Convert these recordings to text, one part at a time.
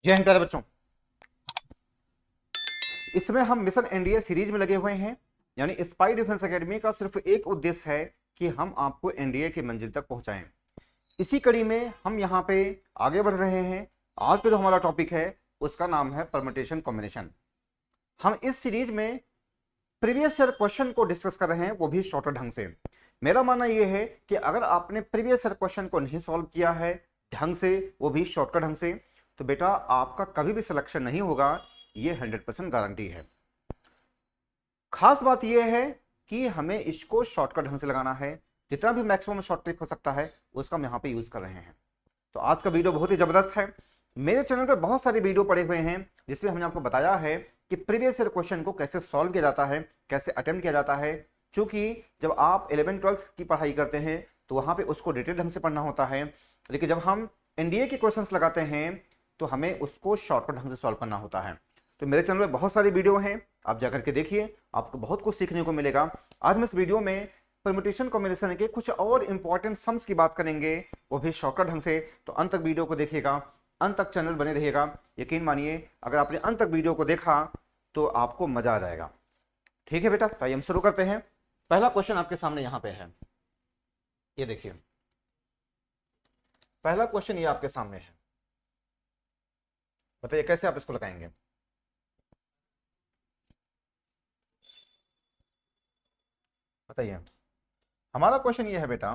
जय हिंद प्यारे बच्चों। इसमें हम मिशन एनडीए सीरीज में लगे हुए हैं। यानी स्पाई डिफेंस एकेडमी का सिर्फ एक उद्देश्य है कि हम आपको एनडीए की मंजिल तक पहुंचाएं। इसी कड़ी में हम यहाँ पे आगे बढ़ रहे हैं। आज का जो हमारा टॉपिक है उसका नाम है परम्यूटेशन कॉम्बिनेशन। हम इस सीरीज में प्रीवियस ईयर क्वेश्चन को डिस्कस कर रहे हैं, वो भी शॉर्टर ढंग से। मेरा मानना यह है कि अगर आपने प्रीवियस ईयर क्वेश्चन को नहीं सॉल्व किया है ढंग से, वो भी शॉर्टकट ढंग से, तो बेटा आपका कभी भी सिलेक्शन नहीं होगा, ये 100% गारंटी है। खास बात यह है कि हमें इसको शॉर्टकट ढंग से लगाना है। जितना भी मैक्सिमम शॉर्ट ट्रिक हो सकता है उसका हम यहाँ पे यूज कर रहे हैं। तो आज का वीडियो बहुत ही जबरदस्त है। मेरे चैनल पे बहुत सारे वीडियो पड़े हुए हैं जिसमें हमने आपको बताया है कि प्रीवियस ईयर क्वेश्चन को कैसे सॉल्व किया जाता है, कैसे अटेम्प्ट किया जाता है। क्योंकि जब आप 11th-12th की पढ़ाई करते हैं तो वहां पे उसको डिटेल ढंग से पढ़ना होता है, लेकिन जब हम एनडीए के क्वेश्चन लगाते हैं तो हमें उसको शॉर्टकट ढंग से सॉल्व करना होता है। तो मेरे चैनल में बहुत सारी वीडियो हैं, आप जाकर के देखिए, आपको बहुत कुछ सीखने को मिलेगा। आज हम इस वीडियो में परम्यूटेशन कॉम्बिनेशन के कुछ और इंपॉर्टेंट सम्स की बात करेंगे, वो भी शॉर्टकट ढंग से। तो अंत तक वीडियो को देखिएगा, अंत तक चैनल बने रहिएगा। यकीन मानिए अगर आपने अंत तक वीडियो को देखा तो आपको मजा आ जाएगा। ठीक है बेटा, तो आइए हम शुरू करते हैं। पहला क्वेश्चन आपके सामने यहां पे है, ये देखिए। पहला क्वेश्चन ये आपके सामने है, बताइए कैसे आप इसको लगाएंगे। बताइए। हमारा क्वेश्चन ये है बेटा,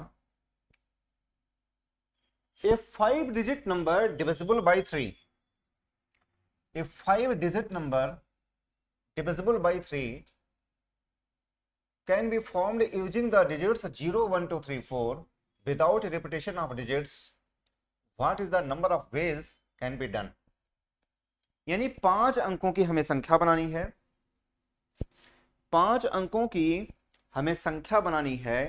ए 5 digit number divisible by 3, A 5 digit number divisible by 3 can be formed using the digits 0, 1, 2, 3, 4 without repetition of digits. What is the number of ways can be done? यानी 5 अंकों की हमें संख्या बनानी है। 5 अंकों की हमें संख्या बनानी है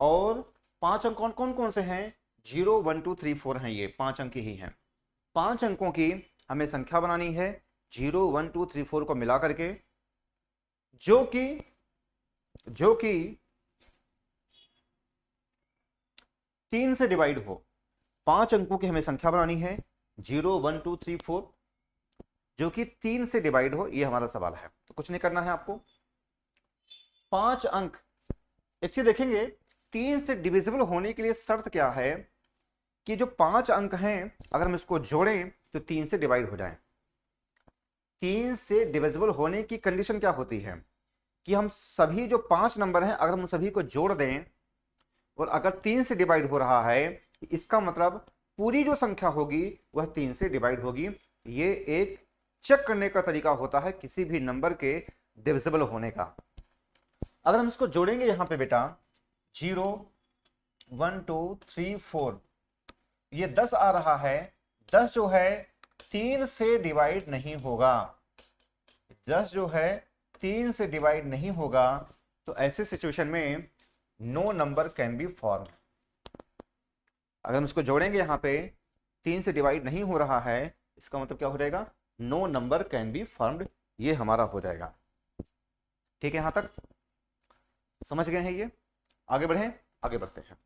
और 5 अंक कौन कौन कौन से हैं? 0, 1, 2, 3, 4 हैं, ये 5 अंक ही हैं। 5 अंकों की हमें संख्या बनानी है 0, 1, 2, 3, 4 को मिला करके, जो कि 3 से डिवाइड हो। 5 अंकों की हमें संख्या बनानी है 0, 1, 2, 3, 4 जो कि 3 से डिवाइड हो, ये हमारा सवाल है। तो कुछ नहीं करना है आपको। 5 अंक एक चीज देखेंगे, 3 से डिविजिबल होने के लिए शर्त क्या है कि जो 5 अंक हैं अगर हम इसको जोड़ें तो 3 से डिवाइड हो जाए। 3 से डिविजिबल होने की कंडीशन क्या होती है कि हम सभी जो 5 नंबर हैं अगर हम सभी को जोड़ दें और अगर 3 से डिवाइड हो रहा है, इसका मतलब पूरी जो संख्या होगी वह 3 से डिवाइड होगी। ये एक चेक करने का तरीका होता है किसी भी नंबर के डिविजिबल होने का। अगर हम इसको जोड़ेंगे यहां पे बेटा 0, 1, 2, 3, 4, ये 10 आ रहा है। 10 जो है 3 से डिवाइड नहीं होगा। 10 जो है 3 से डिवाइड नहीं होगा। तो ऐसे सिचुएशन में no number can be form. अगर हम इसको जोड़ेंगे यहां पे 3 से डिवाइड नहीं हो रहा है, इसका मतलब क्या हो जाएगा? No number can be formed, ये हमारा हो जाएगा। ठीक है, यहां तक समझ गए हैं ये? आगे बढ़ें, आगे बढ़ते हैं।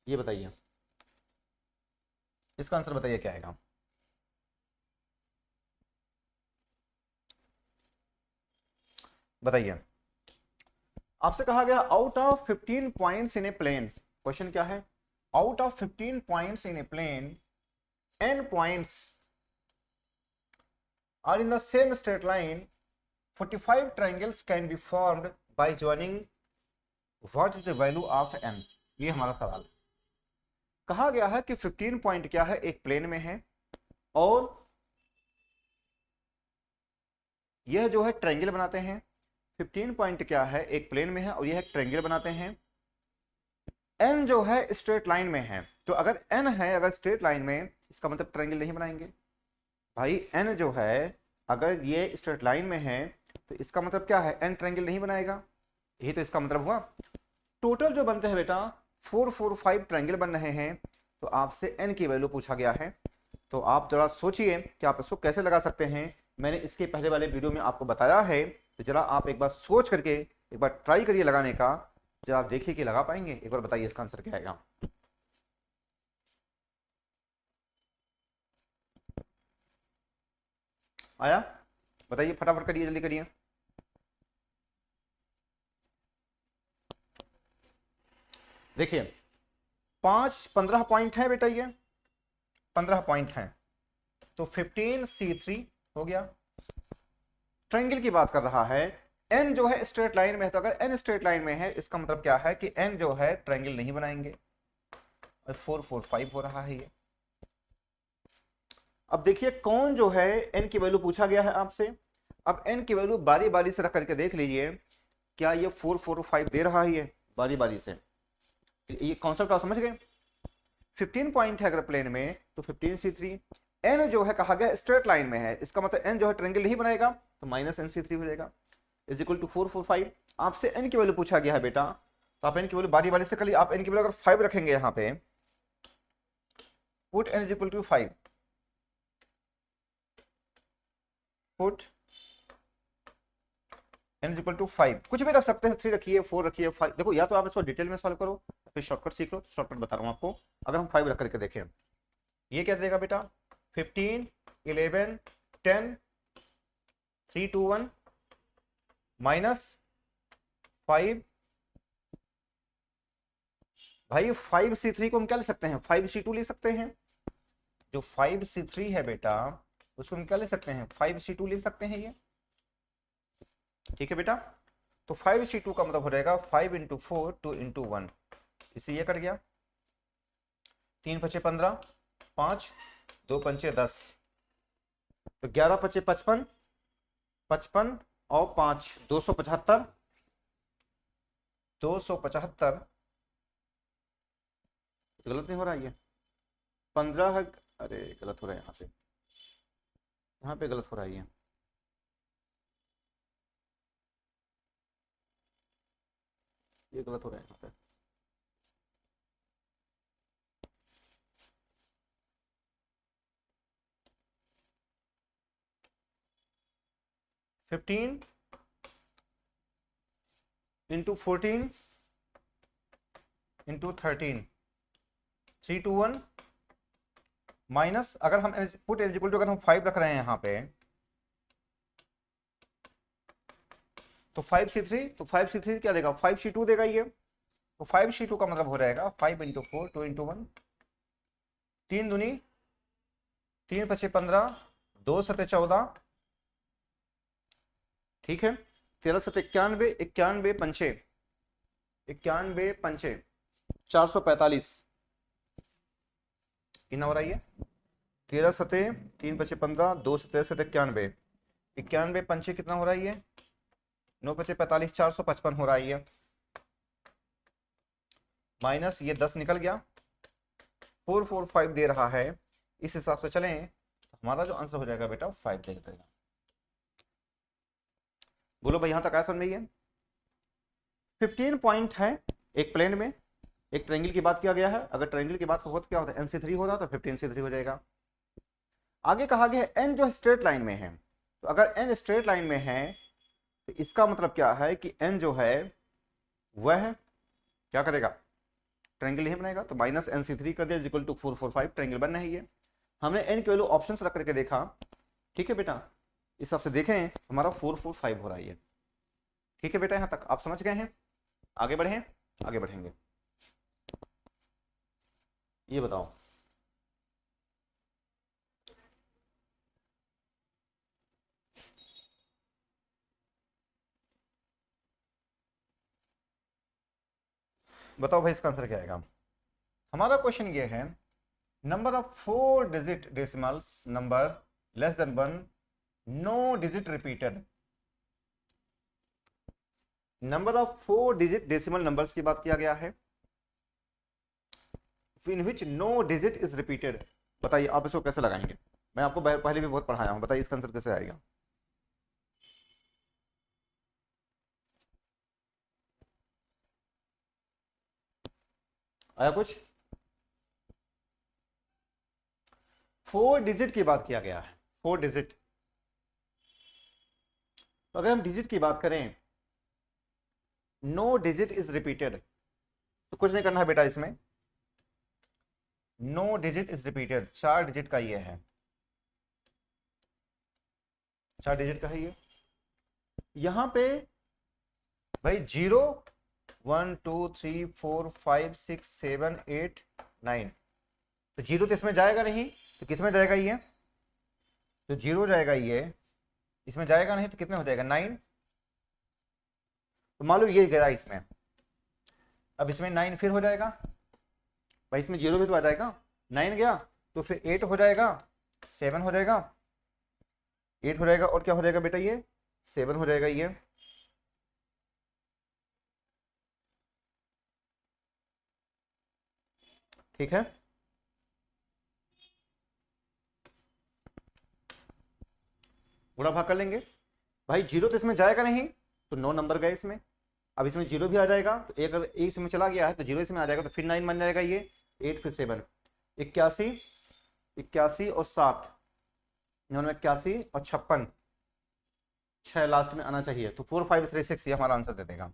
ये बताइए, इसका आंसर बताइए क्या आएगा। बताइए। आपसे कहा गया out of 15 points in a plane, question क्या है? Out of 15 points in a plane, n points are in the same straight line, 45 triangles can be formed by joining. What is the value of n? ये हमारा सवाल। कहा गया है कि 15 point क्या है, एक प्लेन में है और यह जो है ट्रायंगल बनाते हैं। 15 पॉइंट क्या है, एक प्लेन में है और यह ट्रायंगल बनाते हैं। n जो है स्ट्रेट लाइन में है, तो अगर n है अगर स्ट्रेट लाइन में, इसका मतलब ट्रायंगल नहीं बनाएंगे भाई। n जो है अगर ये स्ट्रेट लाइन में है तो इसका मतलब क्या है? n ट्रायंगल नहीं बनाएगा, यही तो इसका मतलब हुआ। टोटल जो बनते हैं बेटा 4, 4, 5 ट्रायंगल बन रहे हैं। तो आपसे n की वैल्यू पूछा गया है, तो आप जरा सोचिए कि आप इसको कैसे लगा सकते हैं। मैंने इसके पहले वाले वीडियो में आपको बताया है, तो जरा आप एक बार सोच करके एक बार ट्राई करिए लगाने का। जरा आप देखिए कि लगा पाएंगे, एक बार बताइए इसका आंसर क्या आएगा। आया? बताइए फटाफट करिए, जल्दी करिए। देखिए 15 पॉइंट है बेटा, ये 15 पॉइंट है, तो 15C3 हो गया। ट्रायंगल की बात कर रहा है, एन जो है स्ट्रेट लाइन में है, तो अगर एन स्ट्रेट लाइन में है इसका मतलब क्या है कि एन जो है ट्रायंगल नहीं बनाएंगे। 4 4 5 हो रहा है ये। अब देखिए कौन जो है एन की वैल्यू पूछा गया है आपसे। अब एन की वैल्यू बारी बारी से रख करके देख लीजिए, क्या ये 4 4 5 दे रहा है ये बारी बारी से। ये कॉन्सेप्ट आप समझ गए। 15 पॉइंट है अगर प्लेन में तो 15C3। एन जो है कहा गया स्ट्रेट लाइन में है, इसका मतलब एन जो है ट्रायंगल नहीं बनाएगा, तो -NC3 हो जाएगा, इज इक्वल टू 4 4 5। आपसे एन की वैल्यू पूछा गया है बेटा, तो आप एन की वैल्यू बारी बारी से कर लीजिए। आप एन की वैल्यू अगर 5 रखेंगे यहाँ पे, put n is equal to 5, put n is equal to 5, कुछ भी रख सकते हैं, 3 रखिए, 4 रखिए, 5। देखो या तो आप इसको डिटेल में सॉल्व करो, फिर शॉर्टकट सीख लो। शॉर्टकट बता रहा हूँ आपको। अगर हम 5 रख करके देखें, ये क्या देगा बेटा, 15 11 10 3 2 1 -5। भाई 5C3 को हम क्या ले सकते हैं, 5C2 ले सकते हैं। जो 5C3 है बेटा उसको हम क्या ले सकते हैं, 5C2 ले सकते हैं ये। ठीक है बेटा, तो 5C2 का मतलब हो जाएगा 5 × 4 2 × 1, इसे ये कट गया। 3 5 15, 5 2 5 10, तो 11 5 55, 55 और 5 275, 275। गलत नहीं हो रहा है 15 है, अरे गलत हो रहा है यहाँ पे गलत हो रहा है ये गलत हो रहा है यहाँ पे। 15 × 14 × 13 3 2 1 माइनस, अगर हम पुट एलिजिबल टू अगर हम 5 रख रहे हैं यहाँ पे, तो 5C3, तो 5C3 क्या देगा, 5C2 देगा ये। तो 5C2 का मतलब हो जाएगा 5 × 4 2 × 1, 3 दूनी 3 5 15, 2 7 14, ठीक है, 13 7 91, 91 पंचे 91 पंचे 445, कितना हो रहा है 13 सते 3 5 15, 2 7 7 91, 91 पंचे कितना हो रहा है 9 5 45, 455 हो रहा है ये। माइनस ये 10 निकल गया, 4 4 5 दे रहा है। इस हिसाब से चलें तो हमारा जो आंसर हो जाएगा बेटा 5 दे देगा। बोलो भाई यहां तक आया समझ में? 15 पॉइंट है एक प्लेन में, एक ट्रायंगल की बात किया गया है। अगर ट्रायंगल की बात हो तो क्या होता है, NC3 होता तो 15C3 हो जाएगा। आगे कहा गया है n जो स्ट्रेट लाइन में है, तो अगर n स्ट्रेट लाइन में है तो इसका मतलब क्या है कि n जो है वह क्या करेगा, ट्रायंगल नहीं बनाएगा, तो -NC3 कर दिया, इक्वल टू 4 4 5, ट्रायंगल बनना है ये। हमने n की वैल्यू ऑप्शंस रख करके देखा, ठीक है बेटा, इस हिसाब से देखें हमारा 4 4 5 हो रहा है ये। ठीक है बेटा, यहां तक आप समझ गए हैं? आगे बढ़े, आगे बढ़ेंगे। ये बताओ बताओ भाई इसका आंसर क्या आएगा। हमारा क्वेश्चन ये है, number of 4 digit decimals number less than 1, no digit repeated. Number of 4 digit decimal numbers की बात किया गया है, in which no digit is repeated. बताइए आप इसको कैसे लगाएंगे। मैं आपको पहले भी बहुत पढ़ाया हूं, बताइए इसका आंसर कैसे आएगा। आया कुछ? 4 डिजिट की बात किया गया है, 4 डिजिट। तो अगर हम डिजिट की बात करें, नो डिजिट इज रिपीटेड, तो कुछ नहीं करना है बेटा इसमें, no digit is repeated, 4 digit का ये है, 4 डिजिट का है ये। यहां पे भाई 0 1 2 3 4 5 6 7 8 9, तो 0 तो इसमें जाएगा नहीं, तो किस में जाएगा ये, तो 0 जाएगा ये, इसमें जाएगा नहीं, तो कितने हो जाएगा 9, तो मान लो ये गया इसमें, अब इसमें 9 फिर हो जाएगा भाई, इसमें 0 भी तो आ जाएगा, 9 गया तो फिर 8 हो जाएगा, 7 हो जाएगा, 8 हो जाएगा, और क्या हो जाएगा बेटा ये 7 हो जाएगा ये। ठीक है, गुणा भाग कर लेंगे भाई, 0 तो इसमें जाएगा नहीं, तो 9 नंबर गए इसमें, अब इसमें 0 भी आ जाएगा, तो एक अगर एक इसमें चला गया है तो 0 इसमें आ जाएगा, तो फिर 9 बन जाएगा ये, 8 फिर 7, 81, 81 और 7, 81 और 56, 6 लास्ट में आना चाहिए, तो 4536 ये हमारा आंसर दे देगा,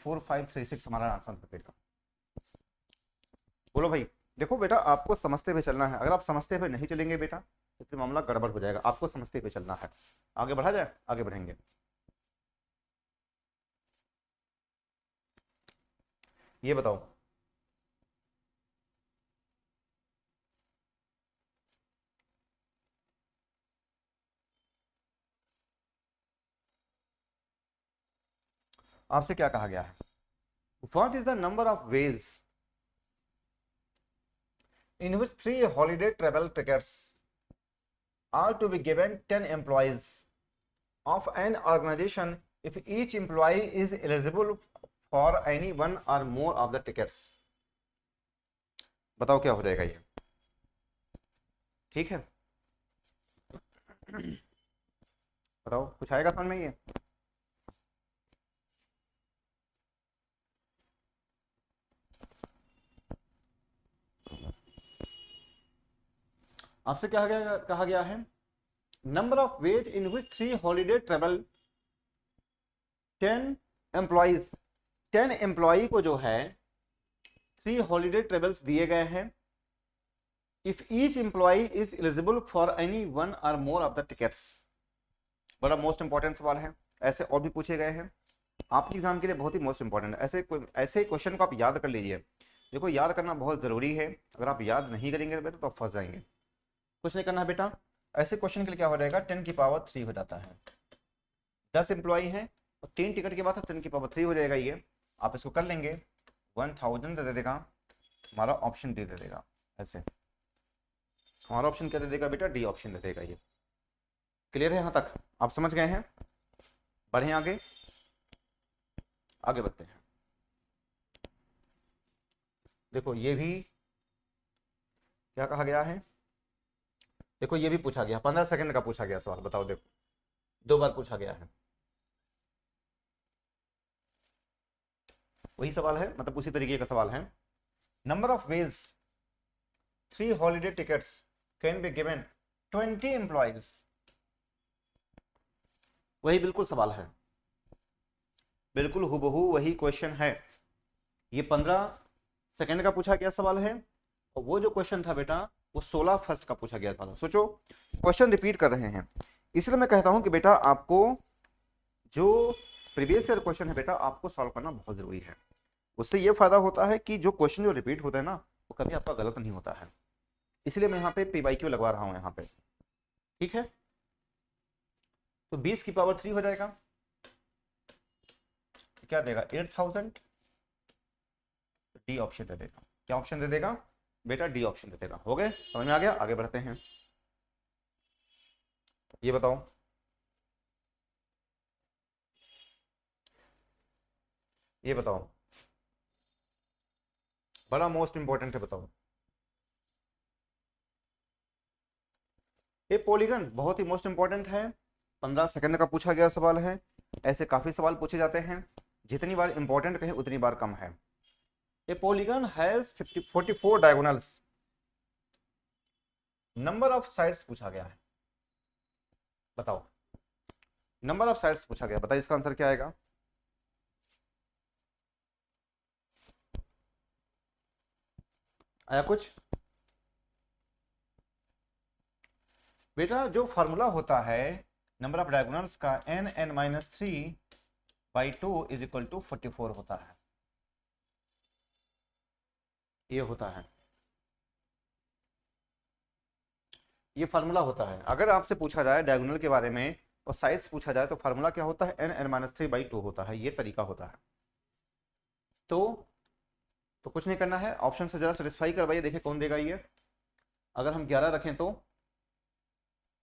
4536 हमारा आंसर दे देगा। बोलो भाई, देखो बेटा आपको समझते हुए चलना है, अगर आप समझते हुए नहीं चलेंगे बेटा तो फिर मामला गड़बड़ हो जाएगा, आपको समझते हुए चलना है, आगे बढ़ा जाए, आगे बढ़ेंगे। ये बताओ, आपसे क्या कहा गया है, what is the number of veg in which 3 holiday travel tickets are to be given 10 employees of an organization if each employee is eligible for any one or more of the tickets। बताओ क्या हो जाएगा ये, ठीक है बताओ कुछ आएगा समझ में ये, आपसे क्या कहा गया है, number of ways in which 3 holiday travel 10 employees, 10 employee को जो है 3 हॉलीडे ट्रेवल्स दिए गए हैं, if each employee is eligible for any one और मोर ऑफ द टिकट्स। बड़ा मोस्ट इंपॉर्टेंट सवाल है, ऐसे और भी पूछे गए हैं आपके एग्जाम के लिए, बहुत ही मोस्ट इंपॉर्टेंट है, ऐसे क्वेश्चन को आप याद कर लीजिए, देखो याद करना बहुत जरूरी है, अगर आप याद नहीं करेंगे बेटा तो आप फंस जाएंगे, कुछ नहीं करना है बेटा, ऐसे क्वेश्चन के लिए क्या हो जाएगा 10 की पावर 3 हो जाता है, 10 एम्प्लॉई हैं और 3 टिकट के बाद 10 की पावर 3 हो जाएगा ये, आप इसको कर लेंगे 1000 दे देगा, हमारा ऑप्शन डी दे देगा, ऐसे हमारा ऑप्शन क्या दे देगा बेटा, डी ऑप्शन दे देगा ये। क्लियर है यहाँ तक, आप समझ गए हैं, बढ़े आगे, आगे बढ़ते हैं। देखो ये भी क्या कहा गया है, देखो ये भी पूछा गया, 15 सेकंड का पूछा गया सवाल, बताओ देखो 2 बार पूछा गया है, वही सवाल है, मतलब उसी तरीके का सवाल है, number of veg 3 holiday tickets can be given 20 employees, वही बिल्कुल सवाल है, बिल्कुल हुबहू वही क्वेश्चन है, ये 15 सेकंड का पूछा गया सवाल है, और वो जो क्वेश्चन था बेटा वो 16 फर्स्ट का पूछा गया था। सोचो क्वेश्चन रिपीट कर रहे हैं, इसलिए मैं कहता हूं कि बेटा आपको जो प्रीवियस ईयर क्वेश्चन है बेटा आपको सॉल्व करना बहुत जरूरी है, उससे ये फायदा होता है कि जो क्वेश्चन जो रिपीट होता है ना वो कभी आपका गलत नहीं होता है, इसलिए मैं यहाँ पे PYQ लगवा रहा हूँ यहाँ पे, ठीक है। तो 20 की पावर 3 हो जाएगा, क्या देगा 8000, डी ऑप्शन दे देगा, क्या ऑप्शन दे देगा बेटा, डी ऑप्शन दे देगा, हो गए, समझ में आ गया, आगे बढ़ते हैं। ये बताओ, ये बताओ, बड़ा मोस्ट इंपॉर्टेंट है, बताओ ये पॉलीगन बहुत ही मोस्ट इंपॉर्टेंट है, 15 सेकंड का पूछा गया सवाल है, ऐसे काफी सवाल पूछे जाते हैं, जितनी बार इंपॉर्टेंट कहे उतनी बार कम है। ए polygon has 44 diagonals, number of sides पूछा गया है, बताओ नंबर ऑफ साइड्स पूछा गया, बताइए इसका आंसर क्या आएगा। आया कुछ? बेटा जो फार्मूला होता है नंबर ऑफ डायगोनल्स का n(n-3/2 = 44 होता है, ये होता है, ये फार्मूला होता है। अगर आपसे पूछा जाए डायगोनल के बारे में और साइड्स पूछा जाए तो फार्मूला क्या होता है, n(n-3/2 होता है, ये तरीका होता है। तो कुछ नहीं करना है, ऑप्शन से जरा सेटिस्फाई करवाइए, देखिए कौन देगा ये। अगर हम 11 रखें तो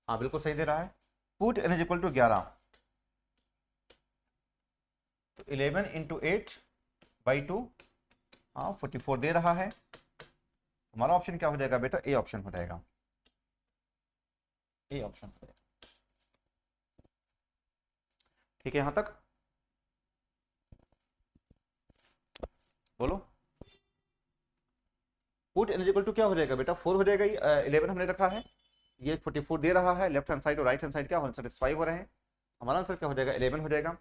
हाँ बिल्कुल सही दे रहा है। पुट n = 11, तो 11 × 8/2, हाँ 44 दे रहा है। हमारा ऑप्शन क्या हो जाएगा बेटा, ए ऑप्शन हो जाएगा, ए ऑप्शन हो जाएगा। ठीक है यहां तक बोलो। पुट n = क्या हो जाएगा बेटा, 4 हो जाएगा, 11 हमने रखा है, ये 44 दे रहा है, लेफ्ट हैंड साइड और राइट हैंड साइड क्या हो सेटिस्फाई हो रहे हैं। हमारा आंसर क्या हो जाएगा, 11 हो जाएगा।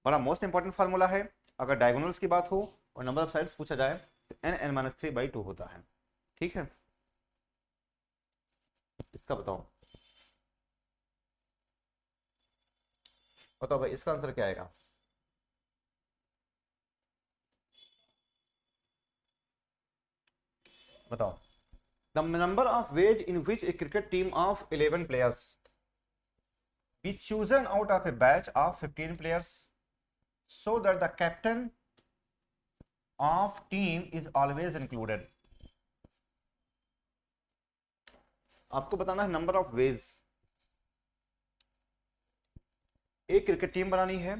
बड़ा मोस्ट इंपॉर्टेंट फार्मूला है, अगर डायगोनल्स की बात हो और नंबर ऑफ साइड्स पूछा जाए तो n(n-3/2 होता है। ठीक है, इसका बताओ, बताओ भाई इसका आंसर क्या आएगा। बताओ। The number of ways in which A cricket team of 11 players be chosen out of a batch of 15 players so that the captain of team is always included। आपको बताना है नंबर ऑफ वेज, एक cricket team बनानी है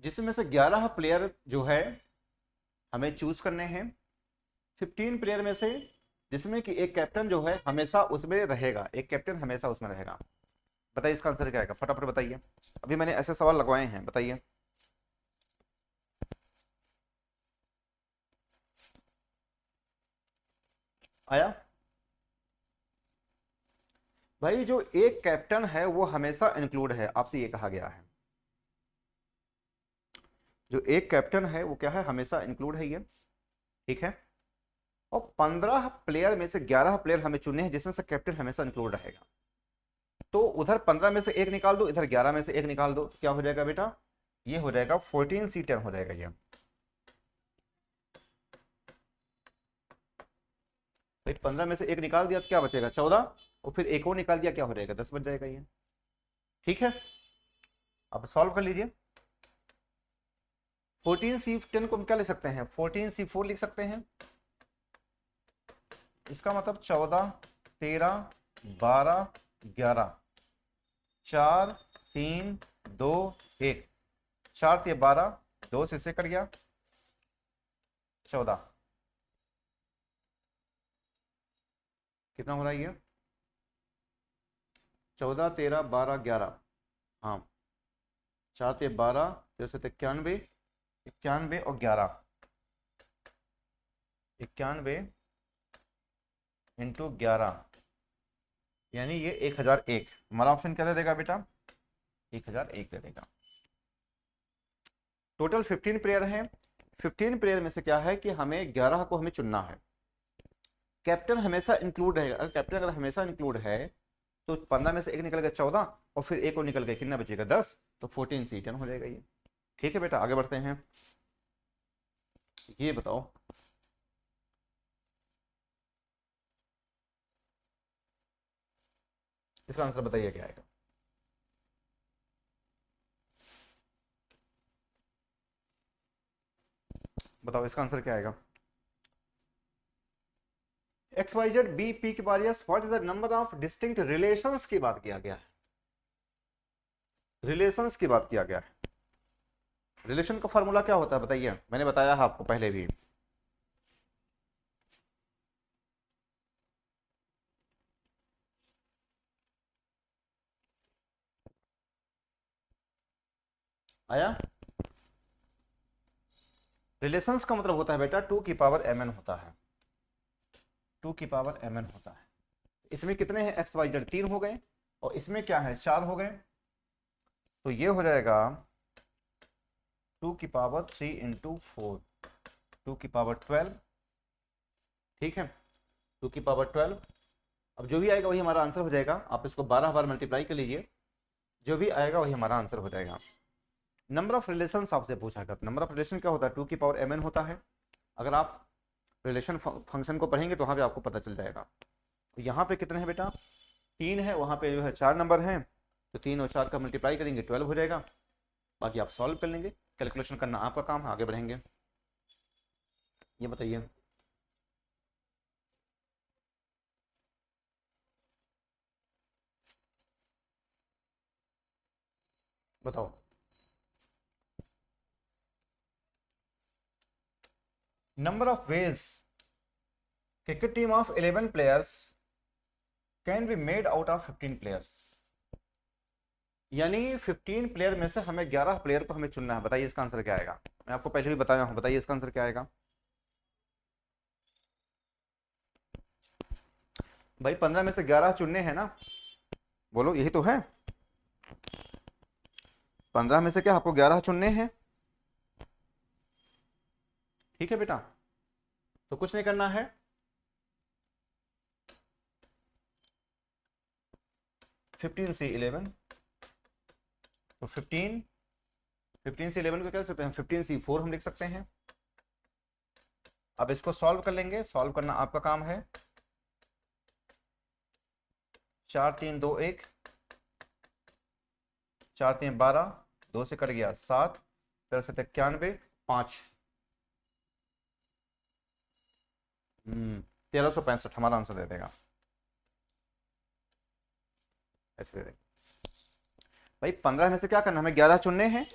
जिसमें से 11 player जो है हमें चूज करने हैं, 15 प्लेयर में से जिसमें कि एक कैप्टन जो है हमेशा उसमें रहेगा, एक कैप्टन हमेशा उसमें रहेगा। बताइए इसका आंसर क्या आएगा, फटाफट बताइए, अभी मैंने ऐसे सवाल लगवाए हैं, बताइए। आया भाई, जो एक कैप्टन है वो हमेशा इंक्लूड है, आपसे ये कहा गया है, जो एक कैप्टन है वो क्या है, हमेशा इंक्लूड है ये। ठीक है, और 15 प्लेयर में से 11 प्लेयर हमें चुने हैं जिसमें से कैप्टन हमेशा इंक्लूड रहेगा। तो उधर 15 में से एक निकाल दो, इधर 11 में से एक निकाल दो, क्या हो जाएगा बेटा, ये हो जाएगा 14C10 हो जाएगा ये। 15 में से एक निकाल दिया तो क्या बचेगा 14, और फिर एक और निकाल दिया क्या हो जाएगा 10 बच जाएगा ये। ठीक है, अब सॉल्व कर लीजिए। 14C10 को हम क्या लिख सकते हैं, 14C4 लिख सकते हैं। इसका मतलब 14, 13, 12, 11, 4, 3, 2, 1, 4 × 12, 2 से कट गया 14, कितना हो रहा है ये, 14, 13, 12, 11, हाँ 4 × 12, 13 से 91, 91 और 11, 91 × 11 यानी ये 1001। हमारा ऑप्शन क्या दे देगा बेटा, 1001 दे देगा। टोटल 15 प्लेयर हैं, 15 प्लेयर में से क्या है कि हमें 11 को हमें चुनना है, कैप्टन हमेशा इंक्लूड रहेगा। अगर कैप्टन अगर हमेशा इंक्लूड है तो 15 में से एक निकल गया 14 और फिर एक और निकल गया, कितना बचेगा 10, तो 14C10 हो जाएगा ये। ठीक है बेटा, आगे बढ़ते हैं, ये बताओ इसका आंसर बताइए क्या आएगा। बताओ इसका आंसर क्या आएगा। XYZ B P के बारियस what is the number of distinct relations की बात किया गया है, रिलेशंस की बात किया गया है। रिलेशन का फॉर्मूला क्या होता है बताइए, मैंने बताया है आपको पहले भी। आया, रिलेशंस का मतलब होता है बेटा 2^mn होता है, 2^mn होता है। इसमें कितने हैं XYZ, 3 हो गए, और इसमें क्या है 4 हो गए, तो ये हो जाएगा 2 की पावर 3 इंटू 4, 2 की पावर 12। ठीक है, 2 की पावर 12। अब जो भी आएगा वही हमारा आंसर हो जाएगा। आप इसको 12 बार मल्टीप्लाई कर लीजिए, जो भी आएगा वही हमारा आंसर हो जाएगा। नंबर ऑफ रिलेशन आपसे पूछा गया। नंबर ऑफ रिलेशन क्या होता है? 2 की पावर mn होता है। अगर आप रिलेशन फंक्शन को पढ़ेंगे तो वहाँ पे आपको पता चल जाएगा। तो यहाँ पे कितने हैं बेटा? 3 है, वहाँ पे जो है 4 नंबर हैं, तो 3 और 4 का मल्टीप्लाई करेंगे 12 हो जाएगा। बाकी आप सॉल्व कर लेंगे, कैलकुलेशन करना आपका काम है। आगे बढ़ेंगे, ये बताइए। बताओ। Number of veg cricket team of 11 players can be made out of 15 players. यानी 15 प्लेयर में से हमें 11 प्लेयर को हमें चुनना है। बताइए इसका आंसर क्या आएगा? मैं आपको पहले भी बताया हूं, बताइए इसका आंसर क्या आएगा? भाई 15 में से 11 चुनने हैं ना, बोलो, यही तो है। 15 में से क्या आपको 11 चुनने हैं? ठीक है बेटा, तो कुछ नहीं करना है। 15 से 11, तो 15 से 11 को क्या लिख सकते हैं? 15 से 4 हम लिख सकते हैं। अब इसको सॉल्व कर लेंगे, सॉल्व करना आपका काम है। 4 3 2 1, 4 3 12, 2 से कट गया 7, 13 से 91, 5, 1365 हमारा आंसर दे देगा। ऐसे दे देगा भाई। 15 में से क्या करना, हमें 11 चुनने हैं,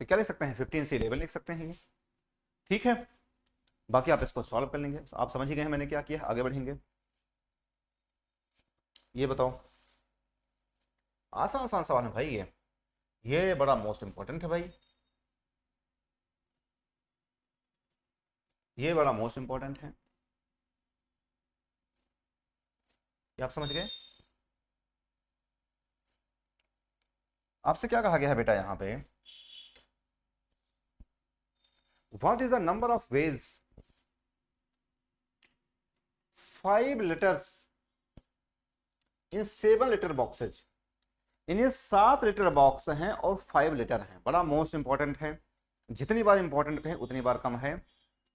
तो क्या लिख सकते हैं? 15 से 11 लिख सकते हैं ये। ठीक है, बाकी आप इसको सॉल्व कर लेंगे। आप समझ ही गए हैं मैंने क्या किया। आगे बढ़ेंगे, ये बताओ। आसान आसान सवाल है भाई ये बड़ा मोस्ट इंपॉर्टेंट है भाई, ये बड़ा मोस्ट इंपॉर्टेंट है। ये आप समझ गए? आपसे क्या कहा गया है बेटा यहाँ पे? What is the number of ways 5 letters in 7 letter boxes. इन्हें 7 लेटर बॉक्स हैं और 5 लेटर हैं। बड़ा मोस्ट इंपॉर्टेंट है, जितनी बार इंपॉर्टेंट कहें उतनी बार कम है।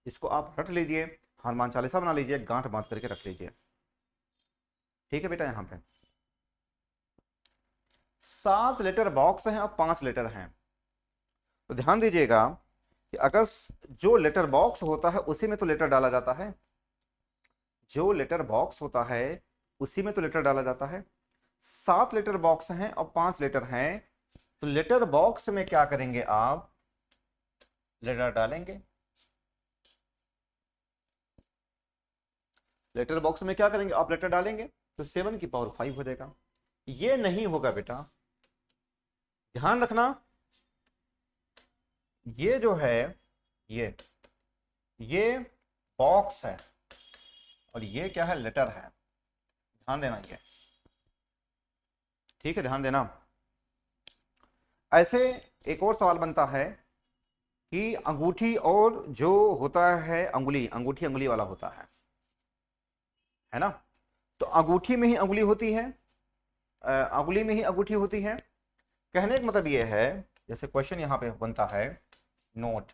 इसको आप रट लीजिए, हनुमान चालीसा बना लीजिए, गांठ बांध करके रख लीजिए। ठीक है बेटा, यहाँ पे 7 लेटर बॉक्स हैं और 5 लेटर हैं। तो ध्यान दीजिएगा कि अगर जो लेटर बॉक्स होता है उसी में तो लेटर डाला जाता है, जो लेटर बॉक्स होता है उसी में तो लेटर डाला जाता है। 7 लेटर बॉक्स हैं और 5 लेटर हैं, तो लेटर बॉक्स में क्या करेंगे आप? लेटर डालेंगे। लेटर बॉक्स में क्या करेंगे आप? लेटर डालेंगे, तो 7 की पावर 5 हो जाएगा। ये नहीं होगा बेटा, ध्यान रखना। ये जो है ये ये बॉक्स है और ये क्या है? लेटर है। ध्यान देना ये, ठीक है, ध्यान देना। ऐसे एक और सवाल बनता है कि अंगूठी और जो होता है अंगुली, अंगूठी अंगुली वाला होता है ना? तो अंगूठी में ही अंगुली होती है, अंगुली में ही अंगूठी होती है। कहने का मतलब ये है, जैसे क्वेश्चन यहां पे बनता है, नोट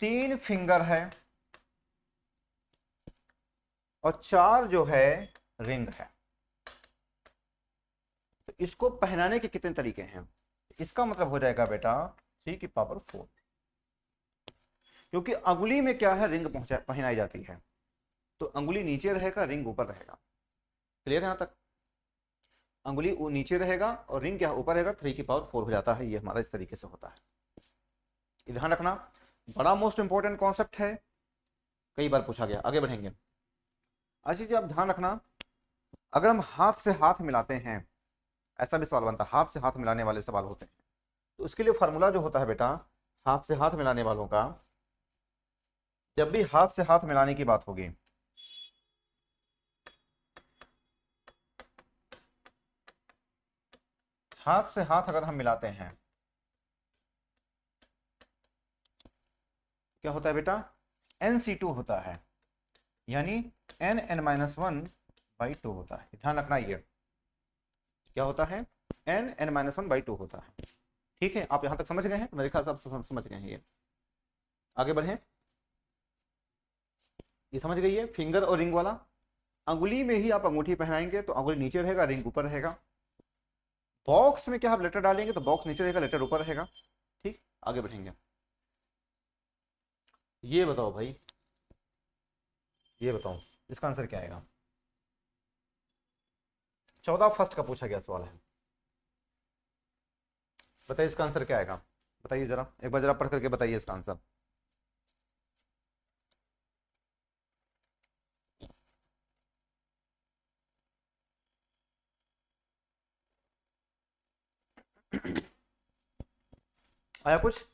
3 फिंगर है और 4 जो है रिंग है। तो इसको पहनाने के कितने तरीके हैं? इसका मतलब हो जाएगा बेटा 3 की पावर 4, क्योंकि अंगुली में क्या है? रिंग पहनाई जाती है। तो अंगुली नीचे रहेगा, रिंग ऊपर रहेगा। क्लियर है यहां तक? अंगुली नीचे रहेगा और रिंग क्या ऊपर रहेगा, 3 की पावर 4 हो जाता है। ये हमारा इस तरीके से होता है, ध्यान रखना। बड़ा मोस्ट इंपॉर्टेंट कॉन्सेप्ट है, कई बार पूछा गया। आगे बढ़ेंगे। अच्छी चीज आप ध्यान रखना, अगर हम हाथ से हाथ मिलाते हैं, ऐसा भी सवाल बनता है, हाथ से हाथ मिलाने वाले सवाल होते हैं, तो उसके लिए फॉर्मूला जो होता है बेटा, हाथ से हाथ मिलाने वालों का, जब भी हाथ से हाथ मिलाने की बात होगी, हाथ से हाथ अगर हम मिलाते हैं क्या होता है बेटा, NC2 होता है, यानी N(n-1)/2 होता है। ध्यान रखना, ये क्या होता है, N(n-1)/2 होता है। ठीक है, आप यहां तक समझ गए हैं? मेरे ख्याल से आप समझ गए हैं। ये आगे बढ़े, ये समझ गई है फिंगर और रिंग वाला। अंगुली में ही आप अंगूठी पहनाएंगे तो अंगुली नीचे रहेगा, रिंग ऊपर रहेगा। बॉक्स में क्या आप लेटर डालेंगे तो बॉक्स नीचे रहेगा, लेटर ऊपर रहेगा। ठीक, आगे बढ़ेंगे। ये बताओ भाई, ये बताओ इसका आंसर क्या आएगा? 14 फर्स्ट का पूछा गया सवाल है। बताइए इसका आंसर क्या आएगा? बताइए जरा, एक बार जरा पढ़ करके बताइए इसका आंसर। आया कुछ?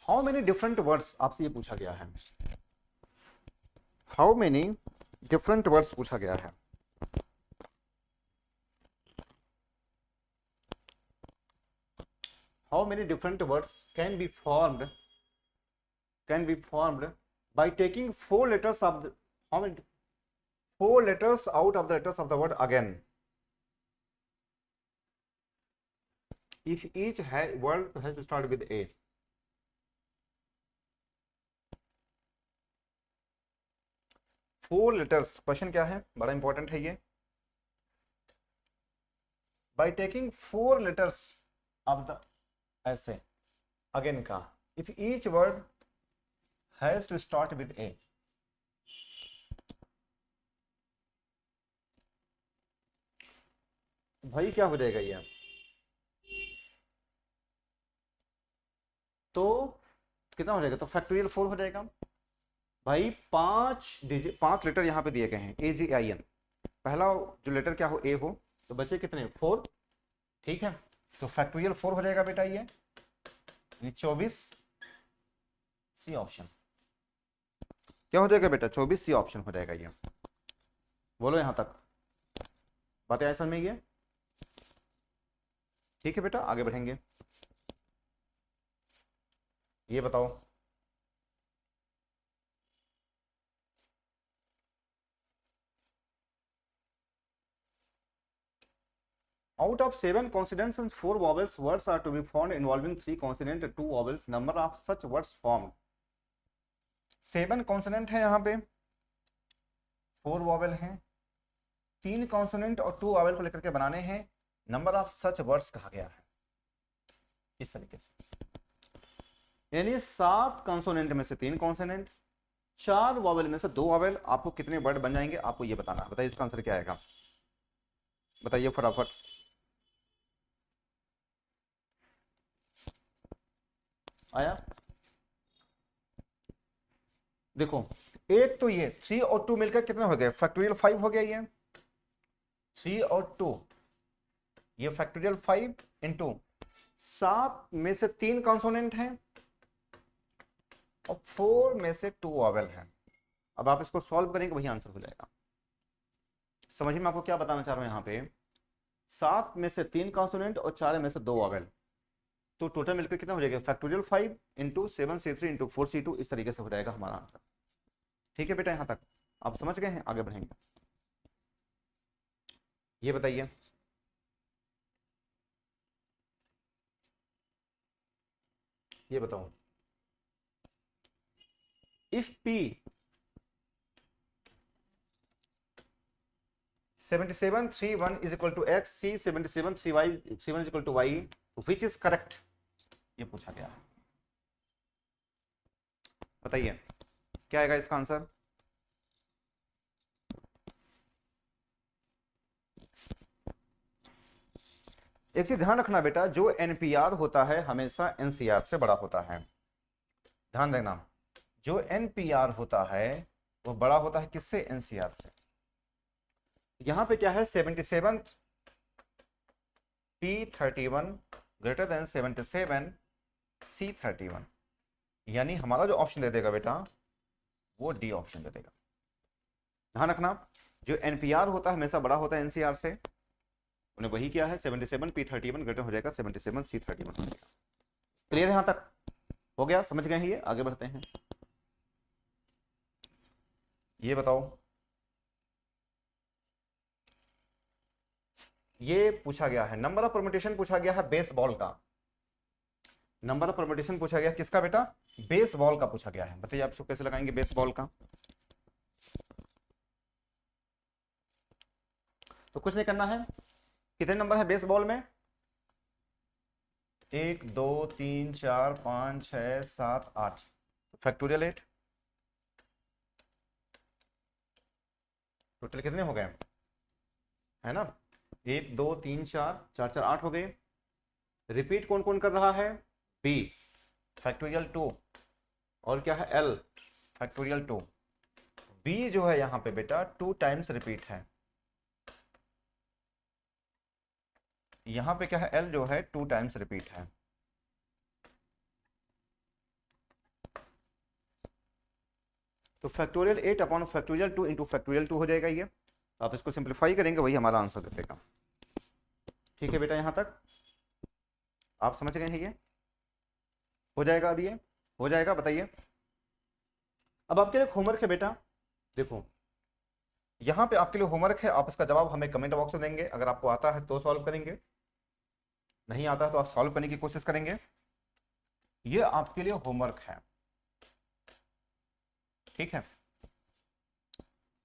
हाउ मेनी डिफरेंट वर्ड्स आपसे ये पूछा गया है। हाउ मेनी डिफरेंट वर्ड्स पूछा गया है। How many different words can be formed by taking 4 letters of the, how many 4 letters out of the letters of the word again, if each word has to start with A? Four letters, question क्या है, बड़ा important है ये। By taking 4 letters of the, ऐसे again का, if each word has to start with A. भाई क्या हो जाएगा ये? तो कितना हो जाएगा? तो फैक्टोरियल 4 हो जाएगा भाई। 5 लेटर यहाँ पे दिए गए हैं, AGIN। पहला जो लेटर क्या हो, ए हो, तो बचे कितने? 4। ठीक है, तो फैक्टोरियल 4 हो जाएगा बेटा ये 24। सी ऑप्शन क्या हो जाएगा बेटा? 24 सी ऑप्शन हो जाएगा ये। बोलो यहां तक बातें ऐसा में ये? ठीक है बेटा, आगे बढ़ेंगे। ये बताओ, out of 7 consonants and 4 vowels, words are to be formed involving 3 consonants and 2 vowels. Number of such words formed. 7 consonant है यहाँ पे, 4 वॉवेल हैं, 3 कॉन्सोनेंट और 2 वॉवेल को लेकर के बनाने हैं। नंबर ऑफ सच वर्ड्स कहा गया है इस तरीके से, यानी 7 कॉन्सोनेंट में से 3 कॉन्सोनेंट, 4 वॉवेल में से 2 वॉवेल। आपको कितने वर्ड बन जाएंगे आपको ये बताना है। बताइए इसका आंसर क्या आएगा? बताइए फटाफट। आया? देखो, एक तो ये 3 और 2 मिलकर कितने हो गए? फैक्टोरियल 5 हो गया ये। 3 और 2 ये फैक्टोरियल 5 इंटू 7 में से 3 कॉन्सोनेंट हैं और 4 में से 2 वॉवेल हैं। अब आप इसको सॉल्व करेंगे वही आंसर हो जाएगा। समझिए मैं आपको क्या बताना चाह रहा हूं यहाँ पे, 7 में से 3 कॉन्सोनेंट और 4 में से 2 वॉवेल, तो टोटल मिलकर कितना हो जाएगा? Factorial 5 into 7C3 into 4C2, इस तरीके से हो जाएगा हमारा आंसर। ठीक है बेटा, यहां तक आप समझ गए हैं? आगे बढ़ेंगे। ये बताइए, ये बताओ, if P 7731 is equal to X, C 7731 is equal to Y, which is correct? ये पूछा गया है। बताइए क्या आएगा इसका आंसर? एक चीज ध्यान रखना बेटा, जो NPR होता है हमेशा NCR से बड़ा होता है। ध्यान देना, जो NPR होता है वो बड़ा होता है किससे? NCR से। यहां पे क्या है? 77 P31 ग्रेटर देन 77 C31, यानी हमारा जो ऑप्शन दे देगा बेटा वो डी ऑप्शन दे देगा। ध्यान रखना, जो NPR होता है हमेशा बड़ा होता है NCR से। उन्हें वही किया है, 77 P31 ग्रेटर हो जाएगा 77 C31 हो जाएगा। क्लियर है यहाँ तक? हो गया, समझ गए हैं? ये आगे बढ़ते हैं। ये बताओ, ये पूछा गया है नंबर ऑफ परम्यूटेशन पूछा गया है बेसबॉल का। नंबर ऑफ परम्यूटेशन पूछा गया किसका बेटा? बेसबॉल का पूछा गया है। बताइए आप इसको कैसे लगाएंगे बेसबॉल का? तो कुछ नहीं करना है। कितने नंबर है बेसबॉल में? 1 2 3 4 5 6 7 8, फैक्टोरियल 8। टोटल कितने हो गए? है ना, 1 2 3 4 4 4 8 हो गए। रिपीट कौन कौन कर रहा है? बी फैक्टोरियल 2, और क्या है? L factorial 2। बी जो है यहाँ पे बेटा 2 टाइम्स रिपीट है। यहाँ पे क्या है? एल जो है 2 टाइम्स रिपीट है। तो factorial 8 upon factorial 2 into factorial 2 हो जाएगा ये। आप इसको सिंप्लीफाई करेंगे, वही हमारा आंसर दे देगा। ठीक है बेटा, यहाँ तक आप समझ गए हैं? ये हो जाएगा, अब ये हो जाएगा। बताइए, अब आपके लिए होमवर्क है बेटा। देखो यहाँ पे आपके लिए होमवर्क है, आप इसका जवाब हमें कमेंट बॉक्स में देंगे। अगर आपको आता है तो सॉल्व करेंगे, नहीं आता तो आप सॉल्व करने की कोशिश करेंगे। ये आपके लिए होमवर्क है, ठीक है?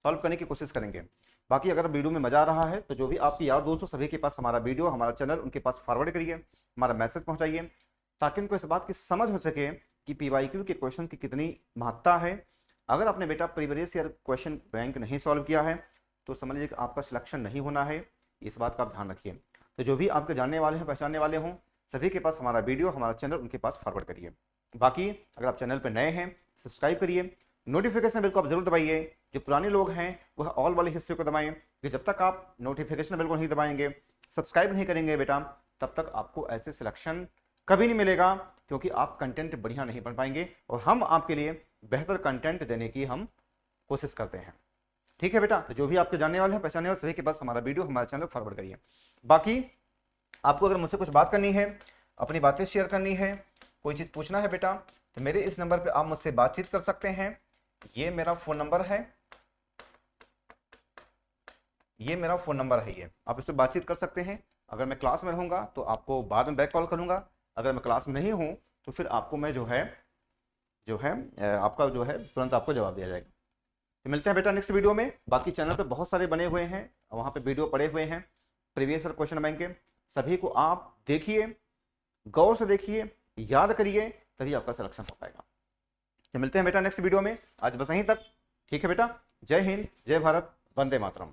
सॉल्व करने की कोशिश करेंगे। बाकी अगर वीडियो में मजा आ रहा है तो जो भी आपके यार दोस्तों सभी के पास हमारा वीडियो, हमारा चैनल, उनके पास फॉरवर्ड करिए, हमारा मैसेज पहुंचाइए, ताकि उनको इस बात की समझ हो सके कि PYQ के क्वेश्चन की कितनी महत्ता है। अगर आपने बेटा प्रीवियस ईयर क्वेश्चन बैंक नहीं सॉल्व किया है तो समझ लीजिए कि आपका सिलेक्शन नहीं होना है, इस बात का आप ध्यान रखिए। तो जो भी आपके जानने वाले हैं, पहचानने वाले हों, सभी के पास हमारा वीडियो, हमारा चैनल, उनके पास फॉरवर्ड करिए। बाकी अगर आप चैनल पर नए हैं, सब्सक्राइब करिए, नोटिफिकेशन बेल को आप जरूर दबाइए। जो पुराने लोग हैं वह ऑल वाले हिस्से को दबाएं, कि जब तक आप नोटिफिकेशन बेल को नहीं दबाएंगे, सब्सक्राइब नहीं करेंगे बेटा, तब तक आपको ऐसे सिलेक्शन कभी नहीं मिलेगा, क्योंकि आप कंटेंट बढ़िया नहीं बन पाएंगे। और हम आपके लिए बेहतर कंटेंट देने की हम कोशिश करते हैं। ठीक है बेटा, तो जो भी आपके जानने वाले हैं, पहचानने वाले, सभी के पास हमारा वीडियो, हमारा चैनल फॉरवर्ड करिए। बाकी आपको अगर मुझसे कुछ बात करनी है, अपनी बातें शेयर करनी है, कोई चीज़ पूछना है बेटा, तो मेरे इस नंबर पे आप मुझसे बातचीत कर सकते हैं। ये मेरा फ़ोन नंबर है, ये मेरा फ़ोन नंबर है, ये आप इससे बातचीत कर सकते हैं। अगर मैं क्लास में रहूँगा तो आपको बाद में बैक कॉल करूँगा, अगर मैं क्लास में नहीं हूँ तो फिर आपको मैं जो है आपका जो है तुरंत आपको जवाब दिया जाएगा। तो मिलते हैं बेटा नेक्स्ट वीडियो में। बाकी चैनल पे बहुत सारे बने हुए हैं, वहाँ पे वीडियो पड़े हुए हैं प्रीवियस ईयर क्वेश्चन बैंक के, सभी को आप देखिए, गौर से देखिए, याद करिए, तभी आपका सिलेक्शन हो पाएगा। तो मिलते हैं बेटा नेक्स्ट वीडियो में, आज बस यहीं तक। ठीक है बेटा, जय हिंद, जय भारत, वंदे मातरम।